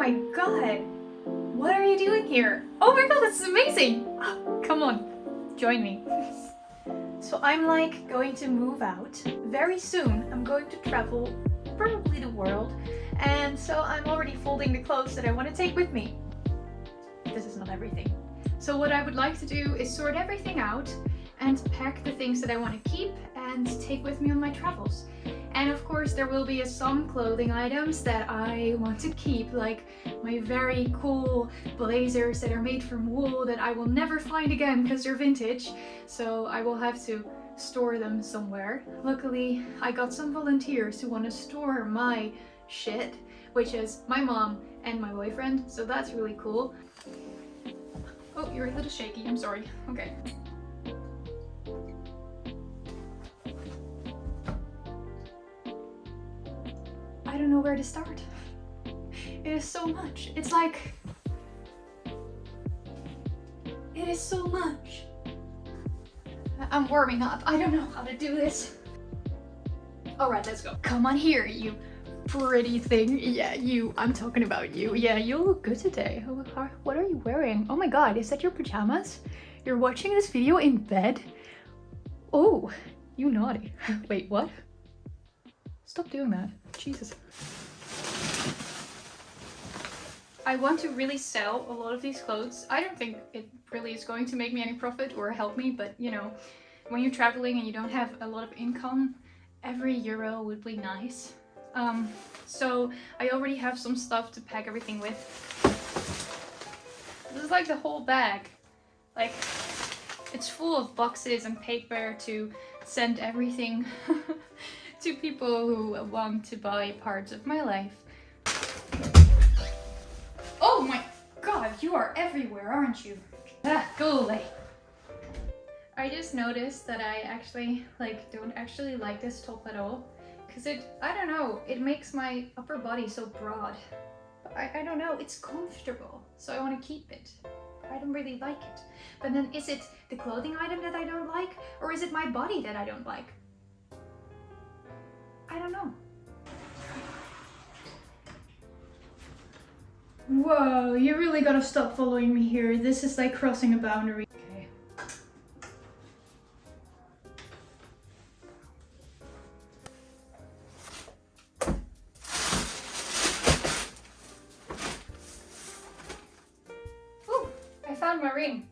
my god! What are you doing here? Oh my god, this is amazing! Come on, join me. So I'm like going to move out very soon. I'm going to travel probably the world, and so I'm already folding the clothes that I want to take with me. This is not everything. So what I would like to do is sort everything out and pack the things that I want to keep and take with me on my travels. And of course there will be some clothing items that I want to keep, like my very cool blazers that are made from wool that I will never find again because they're vintage. So I will have to store them somewhere. Luckily I got some volunteers who want to store my shit, which is my mom and my boyfriend, so that's really cool. Oh, you're a little shaky, I'm sorry. Okay. I don't know where to start. It is so much. It's like... It is so much. I'm warming up. I don't know how to do this. Alright, let's go. Come on here, you pretty thing. Yeah, you. I'm talking about you. Yeah, you look good today. What are you wearing? Oh my god, is that your pajamas? You're watching this video in bed? Oh, you naughty. Wait, what? Stop doing that. Jesus. I want to really sell a lot of these clothes. I don't think it really is going to make me any profit or help me, but you know, when you're traveling and you don't have a lot of income, every euro would be nice. So I already have some stuff to pack everything with. This is like the whole bag. Like, it's full of boxes and paper to send everything to people who want to buy parts of my life. Oh my god, you are everywhere, aren't you? Go away. I just noticed that I actually don't actually like this top at all, because I don't know, it makes my upper body so broad. But I don't know, it's comfortable, so I want to keep it. I don't really like it. But then is it the clothing item that I don't like, or is it my body that I don't like? I don't know. Whoa, you really gotta stop following me here. This is like crossing a boundary. Okay. Ooh, I found my ring.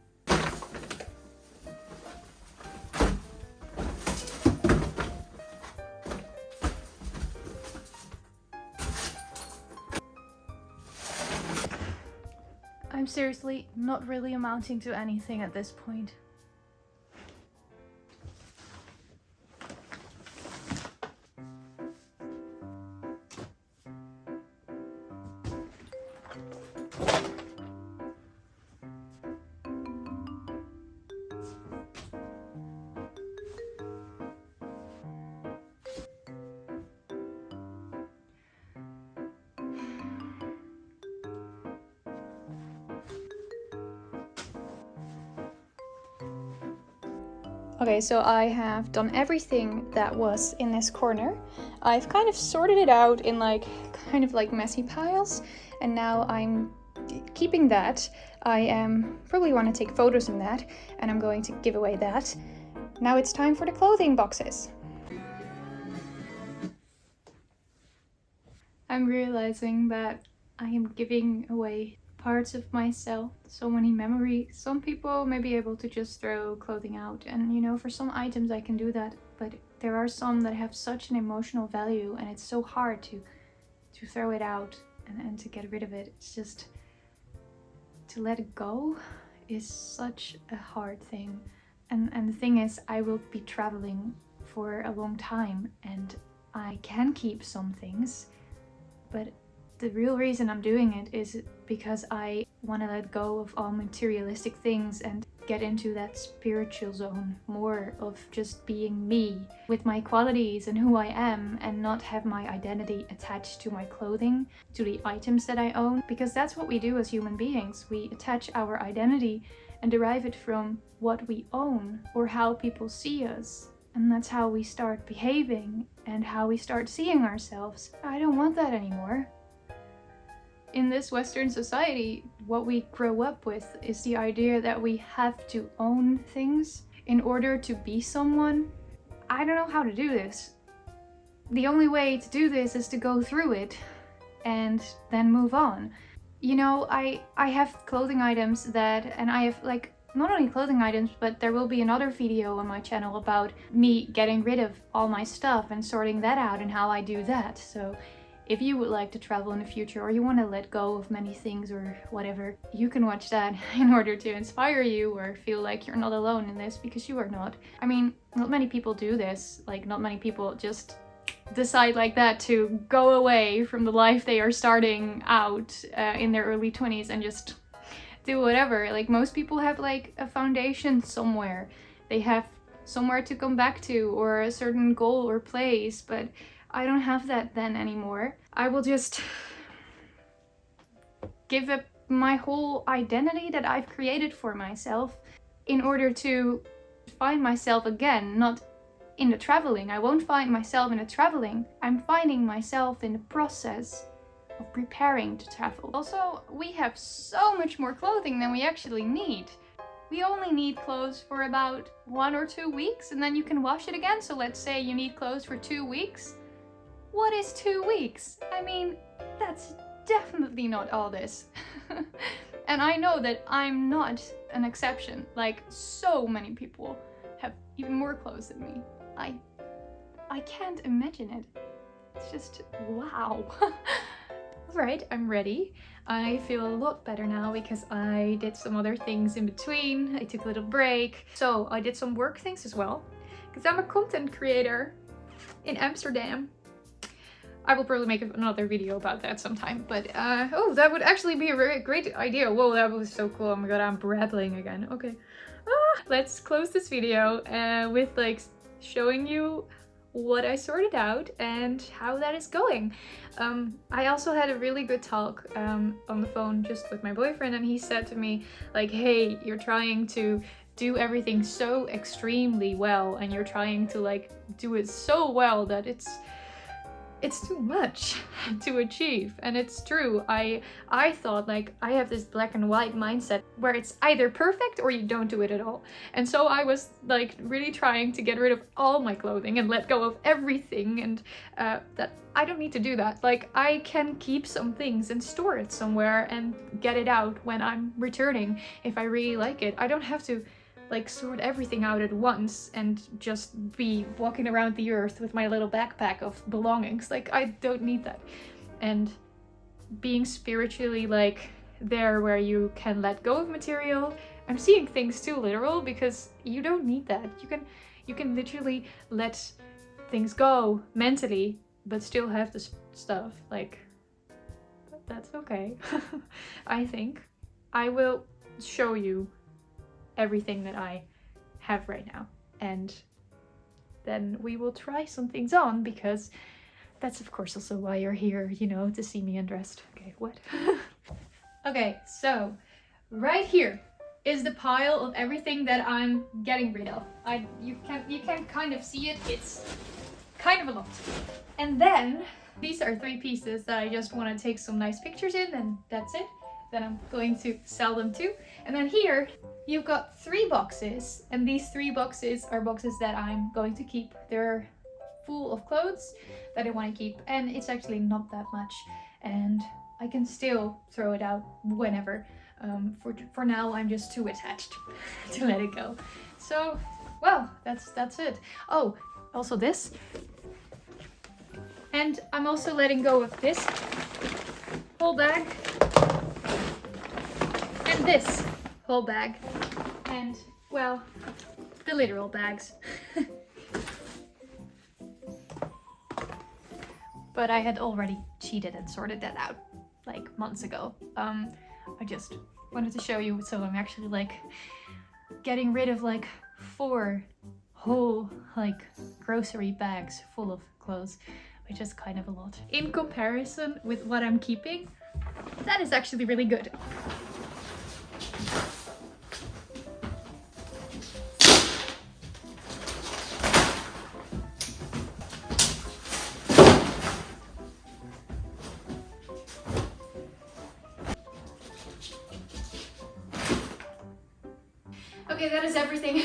I'm seriously not really amounting to anything at this point. Okay, so I have done everything that was in this corner. I've kind of sorted it out in kind of messy piles, and now I'm keeping that. I probably want to take photos in that, and I'm going to give away that. Now it's time for the clothing boxes. I'm realizing that I am giving away parts of myself, so many memories. Some people may be able to just throw clothing out, and you know, for some items I can do that, but there are some that have such an emotional value, and it's so hard to throw it out and to get rid of it. It's just, to let it go is such a hard thing. And the thing is, I will be traveling for a long time, and I can keep some things, but the real reason I'm doing it is because I want to let go of all materialistic things and get into that spiritual zone, more of just being me with my qualities and who I am, and not have my identity attached to my clothing, to the items that I own, because that's what we do as human beings. We attach our identity and derive it from what we own or how people see us. And that's how we start behaving and how we start seeing ourselves. I don't want that anymore. in this Western society, what we grow up with is the idea that we have to own things in order to be someone. I don't know how to do this. The only way to do this is to go through it and then move on. You know, I have clothing items that, and I have like, not only clothing items, but there will be another video on my channel about me getting rid of all my stuff and sorting that out and how I do that. So if you would like to travel in the future, or you want to let go of many things or whatever, you can watch that in order to inspire you or feel like you're not alone in this, because you are not. I mean, not many people do this. Like, not many people just decide like that to go away from the life they are starting out in their early 20s and just do whatever. Like, most people have like a foundation somewhere. They have somewhere to come back to, or a certain goal or place, but I don't have that then anymore. I will just give up my whole identity that I've created for myself in order to find myself again, not in the traveling. I won't find myself in the traveling. I'm finding myself in the process of preparing to travel. Also, we have so much more clothing than we actually need. We only need clothes for about 1 or 2 weeks, and then you can wash it again. So let's say you need clothes for 2 weeks. What is 2 weeks? I mean, that's definitely not all this. And I know that I'm not an exception. Like, so many people have even more clothes than me. I can't imagine it. It's just, wow. Alright, I'm ready. I feel a lot better now because I did some other things in between. I took a little break. So I did some work things as well, because I'm a content creator in Amsterdam. I will probably make another video about that sometime, but oh, that would actually be a very great idea. Whoa, that was so cool. Oh my god, I'm brattling again. Okay. Let's close this video with like showing you what I sorted out and how that is going. I also had a really good talk on the phone just with my boyfriend, and he said to me like, hey, you're trying to do everything so extremely well, and you're trying to like do it so well that it's too much to achieve. And it's true. I thought like I have this black and white mindset where it's either perfect or you don't do it at all. And so I was like really trying to get rid of all my clothing and let go of everything, and that I don't need to do that. Like, I can keep some things and store it somewhere and get it out when I'm returning if I really like it. I don't have to like sort everything out at once and just be walking around the earth with my little backpack of belongings. Like, I don't need that. And being spiritually like there where you can let go of material, I'm seeing things too literal, because you don't need that. You can literally let things go mentally but still have the stuff. Like, that's okay. I think I will show you everything that I have right now, and then we will try some things on, because that's of course also why you're here, you know, to see me undressed. Okay, what? Okay, so right here is the pile of everything that I'm getting rid of. You can kind of see it. It's kind of a lot. And then these are 3 pieces that I just want to take some nice pictures in, and that's it. Then I'm going to sell them too. And then here you've got 3 boxes, and these 3 boxes are boxes that I'm going to keep. They're full of clothes that I want to keep, and it's actually not that much, and I can still throw it out whenever. For now, I'm just too attached to let it go. So, well, that's it. Oh, also this. And I'm also letting go of this whole bag. And this whole bag. And, well, the literal bags. But I had already cheated and sorted that out like months ago. I just wanted to show you, so I'm actually like getting rid of like 4 whole like grocery bags full of clothes, which is kind of a lot. In comparison with what I'm keeping, that is actually really good. Okay, that is everything.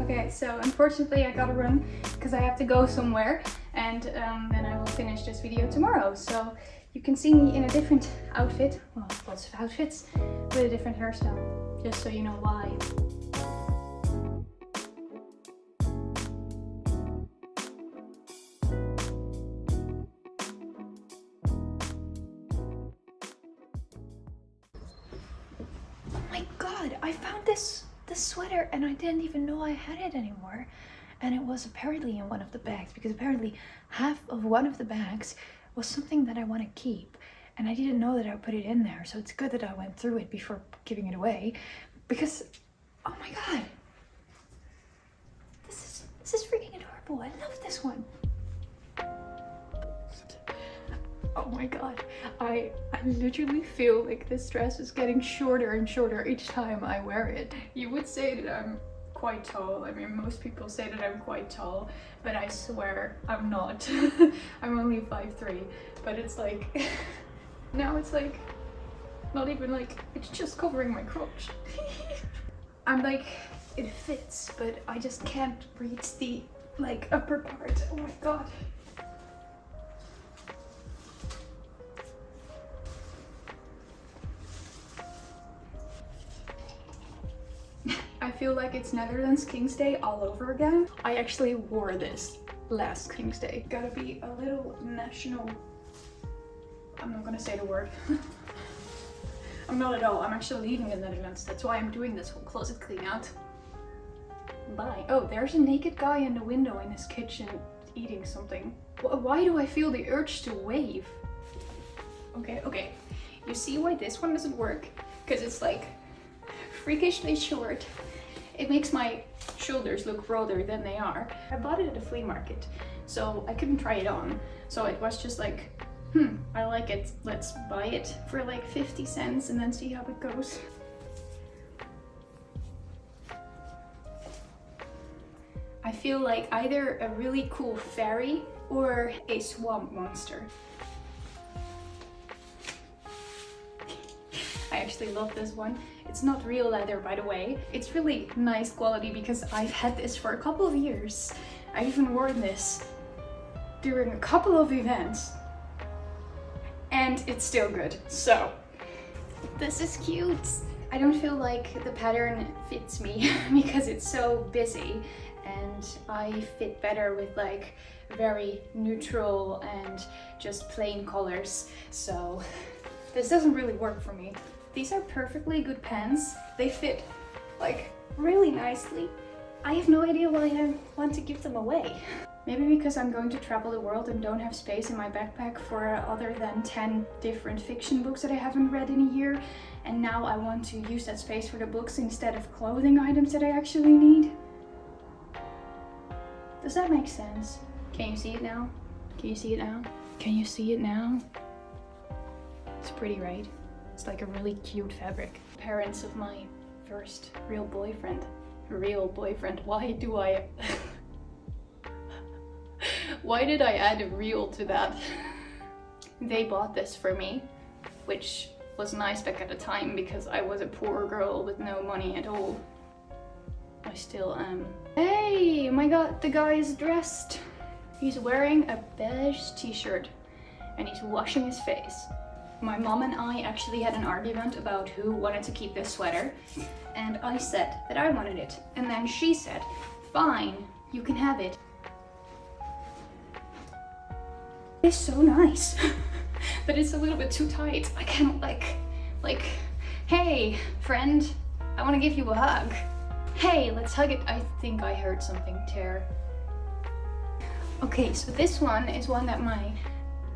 Okay, so unfortunately I gotta run because I have to go somewhere, and then I will finish this video tomorrow. So you can see me in a different outfit, well, lots of outfits, with a different hairstyle, just so you know why. Oh my god, I found this sweater and I didn't even know I had it anymore, and it was apparently in one of the bags, because apparently half of one of the bags was something that I want to keep, and I didn't know that I put it in there. So it's good that I went through it before giving it away, because oh my god, this is freaking adorable. I love this one. Oh my god, I literally feel like this dress is getting shorter and shorter each time I wear it. You would say that I'm quite tall. I mean, most people say that I'm quite tall, but I swear I'm not. I'm only 5'3", but it's like, now it's like, not even like, it's just covering my crotch. I'm like, it fits, but I just can't reach the like upper part. Oh my god. I feel like it's Netherlands King's Day all over again. I actually wore this last King's Day. Gotta be a little national. I'm not gonna say the word. I'm not at all. I'm actually leaving the Netherlands. That's why I'm doing this whole closet clean out. Bye. Oh, there's a naked guy in the window in his kitchen eating something. Why do I feel the urge to wave? Okay. You see why this one doesn't work? Because it's like freakishly short. It makes my shoulders look broader than they are. I bought it at a flea market, so I couldn't try it on. So it was just like, I like it, let's buy it for like 50 cents and then see how it goes. I feel like either a really cool fairy or a swamp monster. I actually love this one. It's not real leather, by the way. It's really nice quality because I've had this for a couple of years. I've even worn this during a couple of events, and it's still good. So this is cute. I don't feel like the pattern fits me because it's so busy, and I fit better with like very neutral and just plain colors. So this doesn't really work for me. These are perfectly good pants. They fit like really nicely. I have no idea why I want to give them away. Maybe because I'm going to travel the world and don't have space in my backpack for other than 10 different fiction books that I haven't read in a year. And now I want to use that space for the books instead of clothing items that I actually need. Does that make sense? Can you see it now? Can you see it now? Can you see it now? It's pretty, right? It's like a really cute fabric. Parents of my first real boyfriend. Why do I... Why did I add a real to that? They bought this for me, which was nice back at the time because I was a poor girl with no money at all. I still am. Hey, oh my god, the guy is dressed. He's wearing a beige t-shirt and he's washing his face. My mom and I actually had an argument about who wanted to keep this sweater, and I said that I wanted it, and then she said, fine, you can have it. It's so nice, but it's a little bit too tight. I can't like, hey, friend, I want to give you a hug. Hey, let's hug it. I think I heard something tear. Okay, so this one is one that my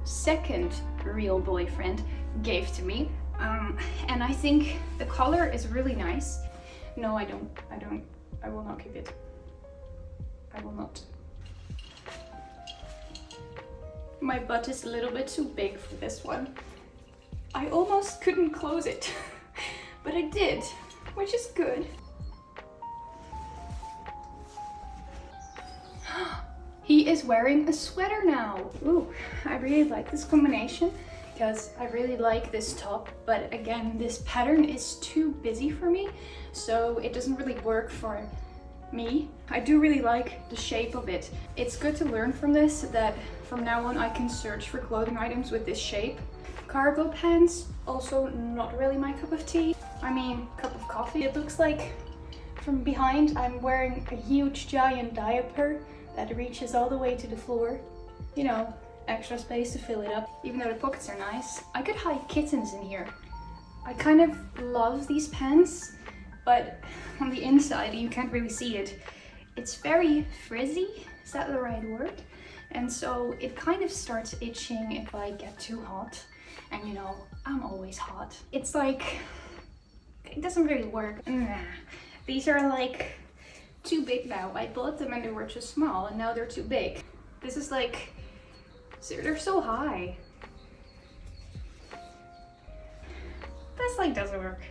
second real boyfriend gave to me. And I think the color is really nice. No, I will not keep it. I will not. My butt is a little bit too big for this one. I almost couldn't close it, but I did, which is good. He is wearing a sweater now. Ooh, I really like this combination because I really like this top, but again, this pattern is too busy for me, so it doesn't really work for me. I do really like the shape of it. It's good to learn from this that from now on I can search for clothing items with this shape. Cargo pants, also not really my cup of tea. I mean, cup of coffee. It looks like from behind I'm wearing a huge giant diaper that reaches all the way to the floor. You know, extra space to fill it up. Even though the pockets are nice, I could hide kittens in here. I kind of love these pants, but on the inside you can't really see it. It's very frizzy, is that the right word? And so it kind of starts itching if I get too hot. And you know, I'm always hot. It's like, it doesn't really work. Nah. These are like too big now. I bought them and they were too small and now they're too big. This is like, they're so high. This like doesn't work.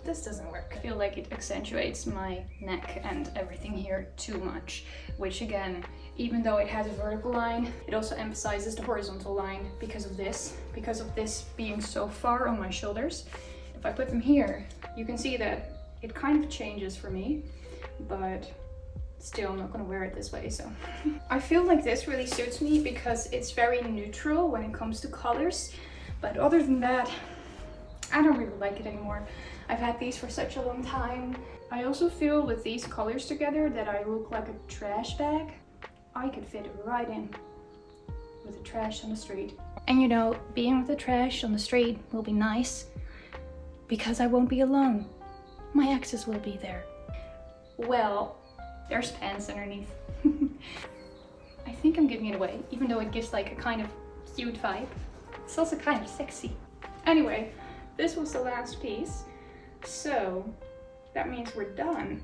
This doesn't work. I feel like it accentuates my neck and everything here too much, which again, even though it has a vertical line, it also emphasizes the horizontal line because of this being so far on my shoulders. If I put them here, you can see that it kind of changes for me, but still I'm not gonna wear it this way, so. I feel like this really suits me because it's very neutral when it comes to colors, but other than that, I don't really like it anymore. I've had these for such a long time. I also feel with these colors together that I look like a trash bag. I could fit right in with the trash on the street. And you know, being with the trash on the street will be nice because I won't be alone. My exes will be there. Well, there's pants underneath. I think I'm giving it away, even though it gives like a kind of cute vibe. It's also kind of sexy. Anyway, this was the last piece. So that means we're done.